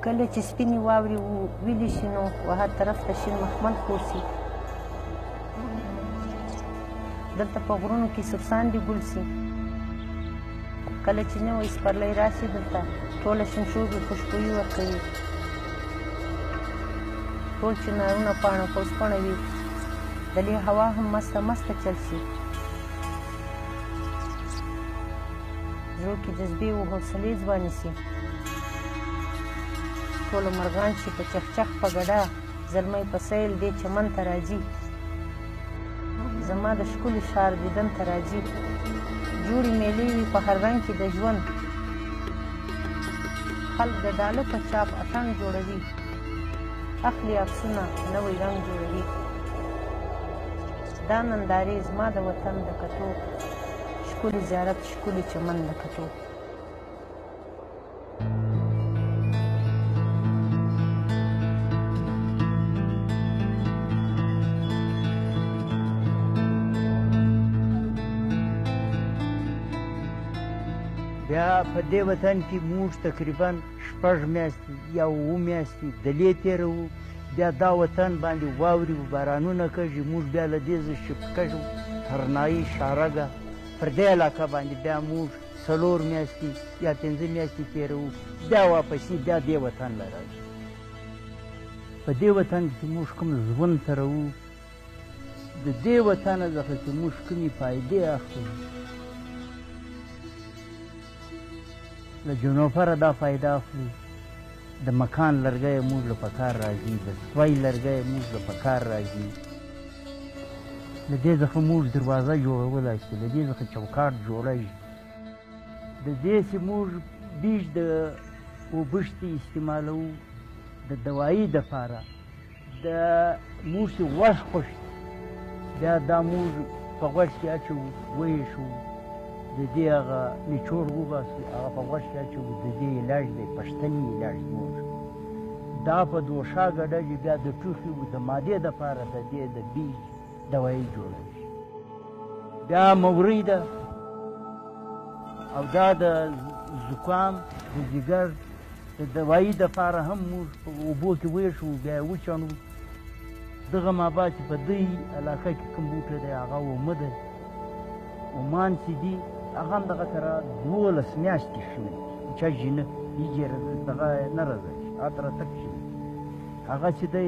کله چې سپینې واورې ویلې شي نو هر طرف ته شین مخمل خور شي. دلته په غرونو کې سبسان دي ګل شي. کله چې نوی سپرلی راشي دلته ټوله شنشوبې خوشبويي ورکوي. ټول چنارونه پاڼه پوسپڼه وي. دلې هوا هم مسته مسته چل شي. زړه کې جذبې و حوصلې ځوانې شي. ټوله مرغان چې په چخچخ په ګډا زلمی په سیل دې چمن ته راځي. زما د ښکلي ښار دیدن ته راځي. جوړې میلې وي په هر رنګ کې د ژوند. خلک د ډاله په چاپ اتڼ جوړوي. اخلي عکسونه نوی رنګ جوړوي. دا نندارې زما د وطن د کتو ښکلي زیارت ښکلي چمن د کتو. بیا په دې وطن کې موږ تقریبا 6 میاشتې یا 7 میاشتې دلې تېروو. بیا دا وطن باندې واورې و بارانونه کېږي. موږ بیا له دې ځای شپکژو هرنایي شارګه پر دې علاقه باندې بیا موږ 4 میاشتې یا 5 میاشتې تېروو. بیا واپسې بیا دې وطن له راځو. په دې وطن کې موږ کوم ژوند تېروو د دې وطنه څخه چې موږ کومې فایدې اخلو. له جنوفره دا فایده اخلو. د مکان لرګی موږ له پکار راځي. د سوی لرګی موږ له پکار راځي. له دې څخه موږ دروازه جوړولی شو. له دې څخه چوکاټ جوړوي. د دې چې موږ بیج د اوبشتې استعمالوو د دوایي دپاره. د موږ چې غوښ خوښ بیا دا موږ په غوښ کې اچوو ویشو. د دې هغه نچوړ وباسو هغه په غوښ کې اچوو. د دې علاج دی پښتني علاج زموږ. دا په دوشا ګډوي بیا د ټوخي و د معدې دپاره د دې د بیج دوایي جوړوي. بیا مورۍ ده او دا د زکام د ځیګر د دوایي دپاره هم موږ په اوبو کې ویشو بیا یې وچڼو. دغه مابعد چې په دې علاقه کې کوم بوټی دی هغه اومه دی. اومان چې دي هغه هم دغه سره 12 میاشتې شوي. چا ژینه هیجې دغه نه راځي هلته راتګ شوي. هغه چې دی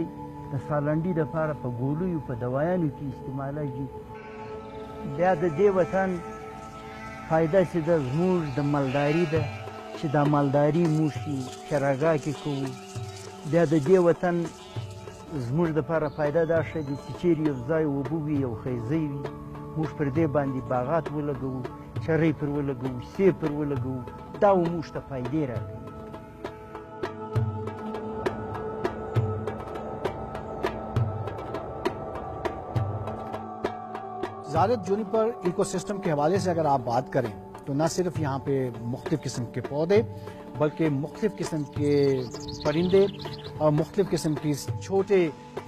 د سالنډي دپاره په ګولیو په دوایانو کې استعمالیږي. بیا د دې وطن فایده چې ده زموږ د مالداري ده چې دا مالداري موږ چراګاه کې کوو. بیا د دې وطن زموږ دپاره فایده دا ښه دي چې چیرې یو ځای اوبه وي یو خیزی وي موږ پر دې باندې باغات ولګوو. چرۍ پر ولګوو. سیب پر ولګوو. دا و موږ ته فایدې راکوي. ज़ारत Juniper ecosystem के हवाले से अगर आप बात करें तो न सिर्फ यहाँ पे मुख्तलिफ़ किस्म के पौधे बल्कि मुख्तलिफ़ किस्म के परिंदे और मुख्तलिफ़ किस्म की छोटे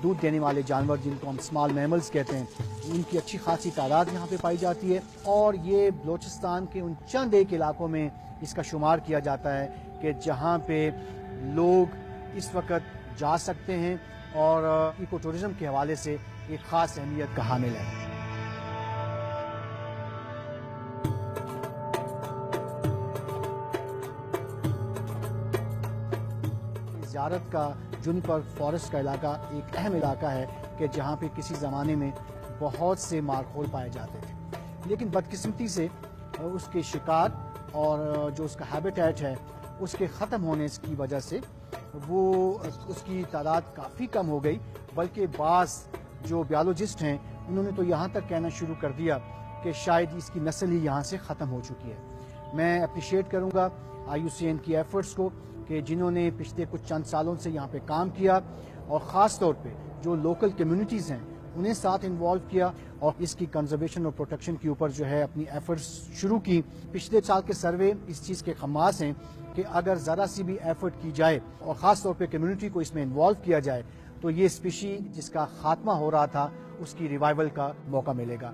दूध देने वाले जानवर जिनको हम स्मॉल मैमल्स कहते हैं उनकी अच्छी खासी तादाद यहाँ पे पाई जाती है. और ये बलूचिस्तान के उन चंद एक इलाकों में इसका शुमार किया जाता है कि जहाँ पे लोग इस वक्त जा सकते हैं और इको टूरिज़म के हवाले से एक ख़ास अहमियत का हामिल है. ज़ारत का जूनिपर फॉरेस्ट का इलाका एक अहम इलाका है कि जहाँ पे किसी ज़माने में बहुत से मारखोल पाए जाते थे. लेकिन बदकिस्मती से उसके शिकार और जो उसका हैबिटेट है उसके ख़त्म होने की वजह से वो उसकी तादाद काफ़ी कम हो गई. बल्कि बाज़ जो बायोलॉजिस्ट हैं उन्होंने तो यहाँ तक कहना शुरू कर दिया कि शायद इसकी नस्ल ही यहाँ से ख़त्म हो चुकी है. मैं अप्रिशिएट करूँगा IUCN की एफर्ट्स को कि जिन्होंने पिछले कुछ चंद सालों से यहाँ पे काम किया और ख़ास तौर पे जो लोकल कम्युनिटीज़ हैं उन्हें साथ इन्वॉल्व किया और इसकी कंजर्वेशन और प्रोटेक्शन के ऊपर जो है अपनी एफर्ट्स शुरू की. पिछले साल के सर्वे इस चीज़ के खमास हैं कि अगर ज़रा सी भी एफर्ट की जाए और ख़ास तौर पे कम्युनिटी को इसमें इन्वॉल्व किया जाए तो ये स्पीशी जिसका खात्मा हो रहा था उसकी रिवाइवल का मौका मिलेगा.